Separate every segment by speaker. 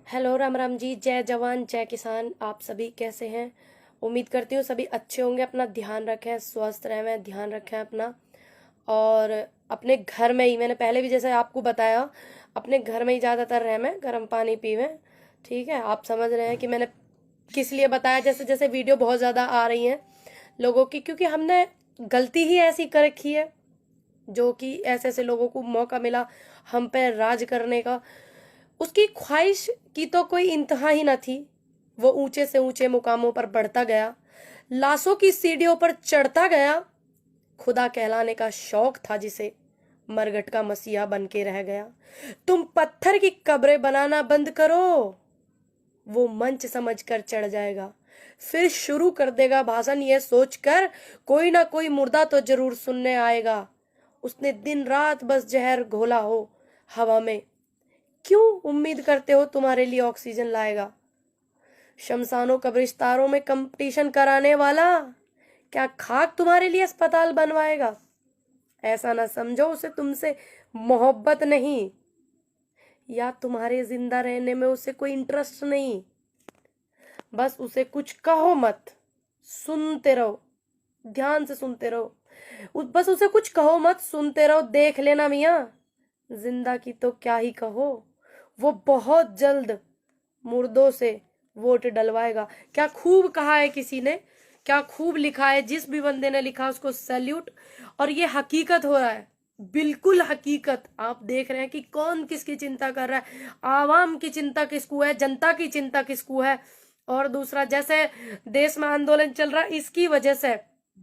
Speaker 1: Hello Ram Ram ji. जय जवान जय किसान। आप सभी कैसे हैं? उम्मीद करती हूँ सभी अच्छे होंगे। अपना ध्यान रखें, स्वस्थ रहें, ध्यान रखें अपना। और अपने घर में ही, मैंने पहले भी जैसे आपको बताया, अपने घर में ही ज़्यादातर रहें, गर्म पानी पीवें। ठीक है, आप समझ रहे हैं कि मैंने किस लिए बताया। जैसे जैसे वीडियो बहुत ज़्यादा आ रही हैं लोगों की, क्योंकि हमने गलती ही ऐसी कर रखी है, जो कि ऐसे ऐसे लोगों को मौका मिला हम पे राज करने का। उसकी ख्वाहिश की तो कोई इंतहा ही न थी। वो ऊंचे से ऊंचे मुकामों पर बढ़ता गया, लाशों की सीढ़ियों पर चढ़ता गया। खुदा कहलाने का शौक था जिसे, मरघट का मसीहा बन के रह गया। तुम पत्थर की कब्रें बनाना बंद करो, वो मंच समझकर चढ़ जाएगा। फिर शुरू कर देगा भाषण ये सोचकर, कोई ना कोई मुर्दा तो जरूर सुनने आएगा। उसने दिन रात बस जहर घोला हो हवा में, क्यों उम्मीद करते हो तुम्हारे लिए ऑक्सीजन लाएगा? शमशानों कब्रिस्तानों में कंपटीशन कराने वाला क्या खाक तुम्हारे लिए अस्पताल बनवाएगा? ऐसा ना समझो उसे तुमसे मोहब्बत नहीं, या तुम्हारे जिंदा रहने में उसे कोई इंटरेस्ट नहीं। बस उसे कुछ कहो मत, सुनते रहो, ध्यान से सुनते रहो। बस उसे कुछ कहो मत, सुनते रहो। देख लेना मियाँ, जिंदा की तो क्या ही कहो, वो बहुत जल्द मुर्दों से वोट डलवाएगा। क्या खूब कहा है किसी ने, क्या खूब लिखा है। जिस भी बंदे ने लिखा उसको सैल्यूट। और ये हकीकत हो रहा है, बिल्कुल हकीकत। आप देख रहे हैं कि कौन किसकी चिंता कर रहा है। आवाम की चिंता किसको है, जनता की चिंता किसको है। और दूसरा, जैसे देश में आंदोलन चल रहा है, इसकी वजह से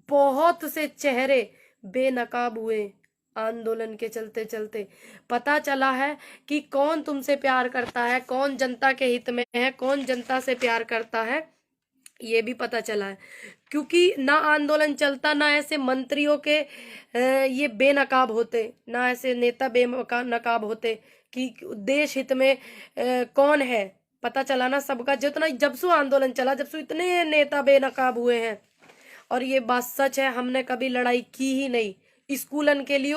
Speaker 1: बहुत से चेहरे बेनकाब हुए आंदोलन के चलते चलते। पता चला है कि कौन तुमसे प्यार करता है, कौन जनता के हित में है, कौन जनता से प्यार करता है, ये भी पता चला है। क्योंकि ना आंदोलन चलता, ना ऐसे मंत्रियों के ये बेनकाब होते, ना ऐसे नेता बेनकाब होते कि देश हित में कौन है। पता चला ना सबका, जितना जब से आंदोलन चला, जब से इतने नेता बेनकाब हुए हैं। और ये बात सच है, हमने कभी लड़ाई की ही नहीं स्कूलन के लिए,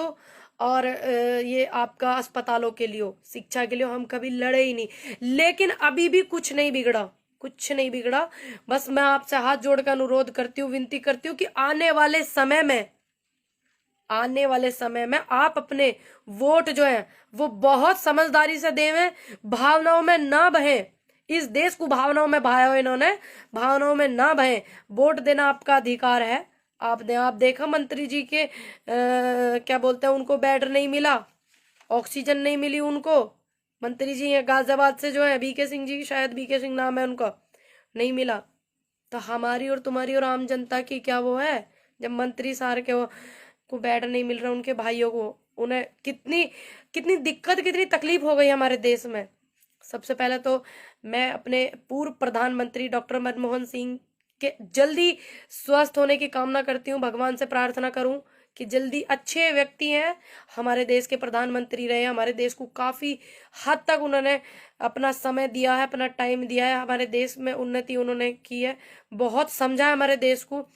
Speaker 1: और ये आपका अस्पतालों के लिए, शिक्षा के लिए हम कभी लड़े ही नहीं। लेकिन अभी भी कुछ नहीं बिगड़ा, कुछ नहीं बिगड़ा। बस मैं आपसे हाथ जोड़कर अनुरोध करती हूँ, विनती करती हूँ कि आने वाले समय में आप अपने वोट जो है वो बहुत समझदारी से देवें, भावनाओं में ना बहें। इस देश को भावनाओं में बहाया हो इन्होंने, भावनाओं में ना बहें। वोट देना आपका अधिकार है। आप देखा मंत्री जी के क्या बोलते हैं, उनको बेड नहीं मिला, ऑक्सीजन नहीं मिली उनको। मंत्री जी हैं गाजियाबाद से, जो है बीके सिंह जी, शायद बीके सिंह नाम है उनका, नहीं मिला। तो हमारी और तुम्हारी और आम जनता की क्या वो है, जब मंत्री सार के को बेड नहीं मिल रहा, उनके भाइयों को, उन्हें कितनी कितनी दिक्कत, कितनी तकलीफ हो गई हमारे देश में। सबसे पहले तो मैं अपने पूर्व प्रधानमंत्री डॉक्टर मनमोहन सिंह के जल्दी स्वस्थ होने की कामना करती हूँ। भगवान से प्रार्थना करूं कि जल्दी, अच्छे व्यक्ति हैं, हमारे देश के प्रधानमंत्री रहे, हमारे देश को काफी हद तक उन्होंने अपना समय दिया है, अपना टाइम दिया है, हमारे देश में उन्नति उन्होंने की है, बहुत समझा है हमारे देश को।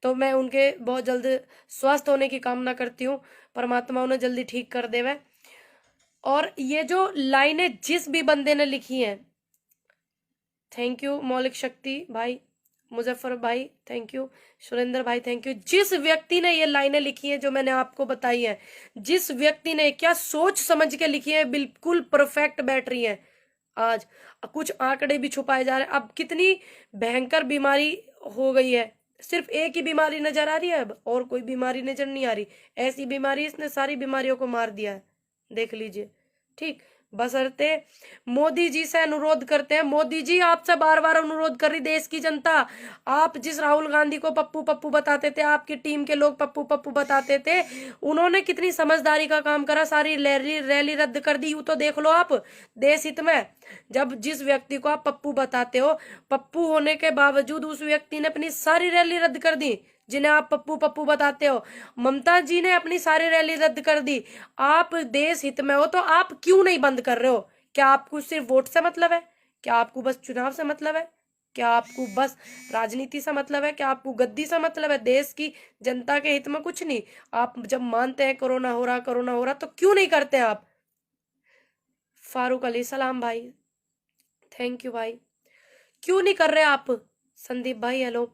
Speaker 1: तो मैं उनके बहुत जल्द स्वस्थ होने की कामना करती हूँ, परमात्मा उन्हें जल्दी ठीक कर देवे। और ये जो लाइनें जिस भी बंदे ने लिखी हैं, थैंक यू मौलिक शक्ति भाई, मुजफ्फर भाई थैंक यू, सुरेंद्र भाई थैंक यू। जिस व्यक्ति ने ये लाइनें लिखी हैं जो मैंने आपको बताई है, जिस व्यक्ति ने क्या सोच समझ के लिखी है, बिल्कुल परफेक्ट बैठ रही है। आज कुछ आंकड़े भी छुपाए जा रहे हैं। अब कितनी भयंकर बीमारी हो गई है, सिर्फ एक ही बीमारी नजर आ रही है, अब और कोई बीमारी नजर नहीं आ रही। ऐसी बीमारी, इसने सारी बीमारियों को मार दिया है, देख लीजिए। ठीक, बशर्ते मोदी जी से अनुरोध करते हैं, मोदी जी आपसे बार बार अनुरोध कर रही देश की जनता। आप जिस राहुल गांधी को पप्पू पप्पू बताते थे, आपकी टीम के लोग पप्पू पप्पू बताते थे, उन्होंने कितनी समझदारी का काम करा, सारी रैली रैली रद्द कर दी। तो देख लो आप, देश हित में जब जिस व्यक्ति को आप पप्पू बताते हो, पप्पू होने के बावजूद उस व्यक्ति ने अपनी सारी रैली रद्द कर दी जिन्हें आप पप्पू पप्पू बताते हो। ममता जी ने अपनी सारी रैली रद्द कर दी। आप देश हित में हो तो आप क्यों नहीं बंद कर रहे हो? क्या आपको सिर्फ वोट से मतलब है? क्या आपको बस चुनाव से मतलब है? क्या आपको बस राजनीति से मतलब है? क्या आपको गद्दी से मतलब है? देश की जनता के हित में कुछ नहीं? आप जब मानते हैं कोरोना हो रहा, कोरोना हो रहा, तो क्यों नहीं करते आप? फारूक अली सलाम भाई, थैंक यू भाई। क्यों नहीं कर रहे आप संदीप भाई? हेलो,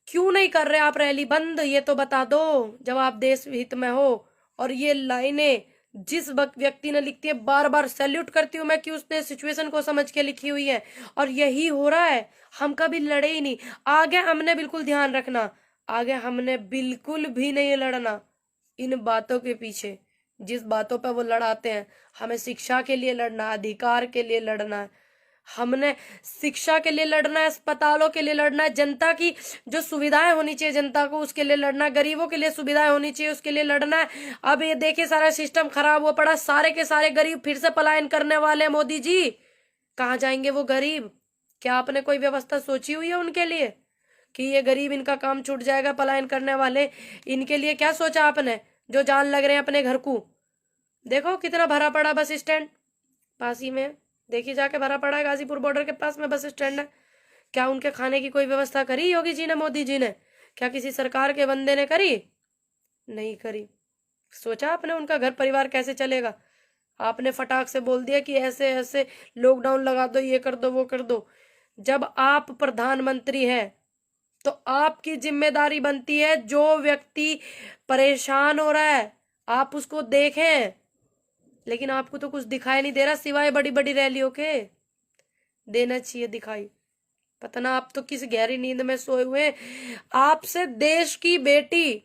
Speaker 1: क्यों नहीं कर रहे आप रैली बंद? ये तो बता दो जब आप देश हित में हो। और ये लाइनें जिस व्यक्ति ने लिखती है, बार बार सैल्यूट करती हूँ मैं कि उसने सिचुएशन को समझ के लिखी हुई है। और यही हो रहा है, हम कभी लड़े ही नहीं। आगे हमने बिल्कुल ध्यान रखना, आगे हमने बिल्कुल भी नहीं लड़ना इन बातों के पीछे, जिस बातों पे वो लड़ाते हैं। हमें शिक्षा के लिए लड़ना, अधिकार के लिए लड़ना है। हमने शिक्षा के लिए लड़ना है, अस्पतालों के लिए लड़ना है, जनता की जो सुविधाएं होनी चाहिए जनता को उसके लिए लड़ना है, गरीबों के लिए सुविधाएं होनी चाहिए उसके लिए लड़ना है। अब ये देखिए सारा सिस्टम खराब हुआ पड़ा, सारे के सारे गरीब फिर से पलायन करने वाले हैं। मोदी जी, कहाँ जाएंगे वो गरीब? क्या आपने कोई व्यवस्था सोची हुई है उनके लिए कि ये गरीब, इनका काम छूट जाएगा, पलायन करने वाले, इनके लिए क्या सोचा आपने जो जान लग रहे हैं अपने घर को? देखो कितना भरा पड़ा बस स्टैंड पास ही में, देखिए जाके भरा पड़ा है, गाजीपुर बॉर्डर के पास में बस स्टैंड है। क्या उनके खाने की कोई व्यवस्था करी योगी जी ने, मोदी जी ने? क्या किसी सरकार के बंदे ने करी? नहीं करी। सोचा आपने उनका घर परिवार कैसे चलेगा? आपने फटाक से बोल दिया कि ऐसे ऐसे लॉकडाउन लगा दो, ये कर दो, वो कर दो। जब आप प्रधानमंत्री हैं तो आपकी जिम्मेदारी बनती है, जो व्यक्ति परेशान हो रहा है आप उसको देखें। लेकिन आपको तो कुछ दिखाई नहीं दे रहा सिवाय बड़ी बड़ी रैलियों के। देना चाहिए दिखाई। पता ना आप तो किस गहरी नींद में सोए हुए हैं। आपसे देश की बेटी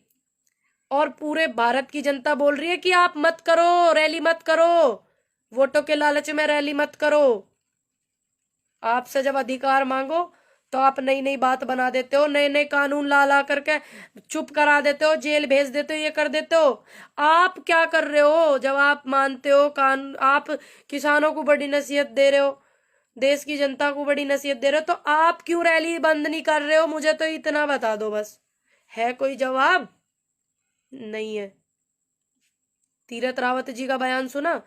Speaker 1: और पूरे भारत की जनता बोल रही है कि आप मत करो, रैली मत करो, वोटों के लालच में रैली मत करो। आपसे जब अधिकार मांगो तो आप नई नई बात बना देते हो, नए नए कानून ला करके चुप करा देते हो, जेल भेज देते हो, ये कर देते हो। आप क्या कर रहे हो जब आप मानते हो कानून? आप किसानों को बड़ी नसीहत दे रहे हो, देश की जनता को बड़ी नसीहत दे रहे हो, तो आप क्यों रैली बंद नहीं कर रहे हो? मुझे तो इतना बता दो बस। है कोई जवाब? नहीं है। तीरथ रावत जी का बयान सुना,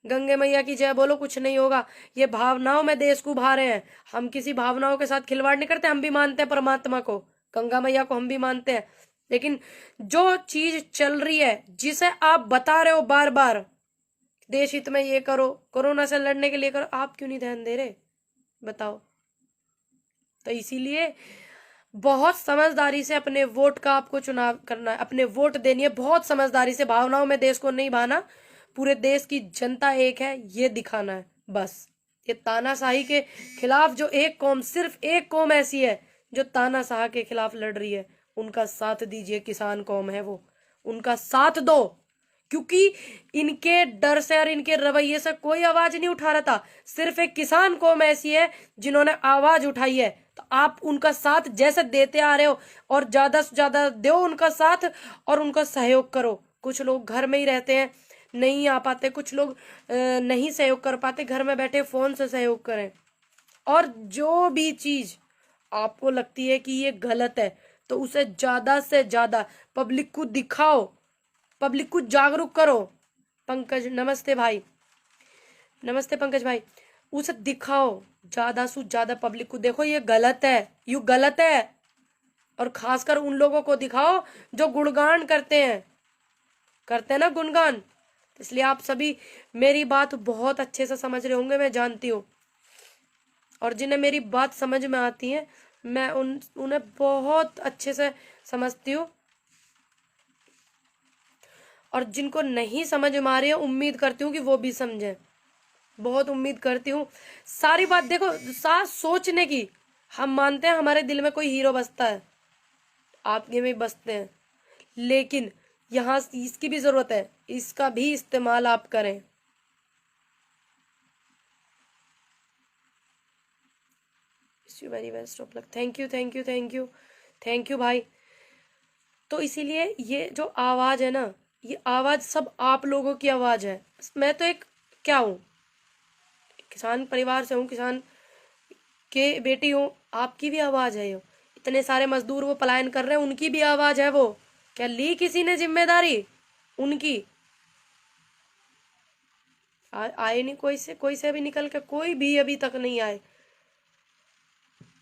Speaker 1: गंगे मैया की जय बोलो, कुछ नहीं होगा। ये भावनाओं में देश को भा रहे हैं। हम किसी भावनाओं के साथ खिलवाड़ नहीं करते, हम भी मानते हैं परमात्मा को, गंगा मैया को हम भी मानते हैं। लेकिन जो चीज चल रही है, जिसे आप बता रहे हो बार बार देश हित में ये करो, कोरोना से लड़ने के लिए करो, आप क्यों नहीं ध्यान दे रहे? बताओ। तो इसीलिए बहुत समझदारी से अपने वोट का आपको चुनाव करना है, अपने वोट देनी है बहुत समझदारी से। भावनाओं में देश को नहीं भाना, पूरे देश की जनता एक है ये दिखाना है बस। ये तानाशाही के खिलाफ जो एक कौम, सिर्फ एक कौम ऐसी है जो तानाशाह के खिलाफ लड़ रही है, उनका साथ दीजिए। किसान कौम है वो, उनका साथ दो, क्योंकि इनके डर से और इनके रवैये से कोई आवाज नहीं उठा रहा था। सिर्फ एक किसान कौम ऐसी है जिन्होंने आवाज उठाई है। तो आप उनका साथ जैसे देते आ रहे हो और ज्यादा से ज्यादा दो उनका साथ और उनका सहयोग करो। कुछ लोग घर में ही रहते हैं, नहीं आ पाते, कुछ लोग नहीं सहयोग कर पाते, घर में बैठे फोन से सहयोग करें। और जो भी चीज आपको लगती है कि ये गलत है तो उसे ज्यादा से ज्यादा पब्लिक को दिखाओ, पब्लिक को जागरूक करो। पंकज नमस्ते भाई, नमस्ते पंकज भाई। उसे दिखाओ, ज्यादा से ज्यादा पब्लिक को देखो ये गलत है, यू गलत है। और खासकर उन लोगों को दिखाओ जो गुणगान करते हैं ना गुणगान। इसलिए आप सभी मेरी बात बहुत अच्छे से समझ रहे होंगे, मैं जानती हूँ। और जिन्हें मेरी बात समझ में आती है मैं उन्हें बहुत अच्छे से समझती हूँ। और जिनको नहीं समझ में आ रही है उम्मीद करती हूँ कि वो भी समझें, बहुत उम्मीद करती हूँ। सारी बात देखो, साथ सोचने की। हम मानते हैं हमारे दिल में कोई हीरो बसता है, आपके में बसते हैं, लेकिन यहाँ इसकी भी जरूरत है, इसका भी इस्तेमाल आप करें। Very best of luck. Thank you thank you thank you thank you भाई। तो इसीलिए ये जो आवाज है ना, ये आवाज सब आप लोगों की आवाज है। मैं तो एक क्या हूँ, किसान परिवार से हूँ, किसान के बेटी हूँ, आपकी भी आवाज है। ये इतने सारे मजदूर वो पलायन कर रहे हैं, उनकी भी आवाज है। वो क्या ली किसी ने जिम्मेदारी उनकी? आए नहीं, कोई से भी निकल के कोई भी अभी तक नहीं आए।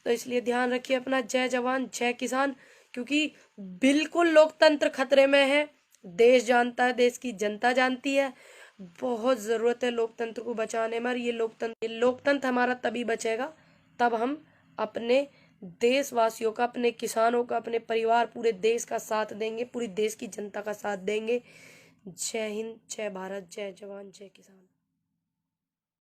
Speaker 1: तो इसलिए ध्यान रखिए अपना। जय जवान जय किसान, क्योंकि बिल्कुल लोकतंत्र खतरे में है। देश जानता है, देश की जनता जानती है। बहुत ज़रूरत है लोकतंत्र को बचाने में। और ये लोकतंत्र हमारा तभी बचेगा तब हम अपने देशवासियों का, अपने किसानों का, अपने परिवार, पूरे देश का साथ देंगे, पूरी देश की जनता का साथ देंगे। जय हिंद, जय भारत, जय जवान, जय किसान।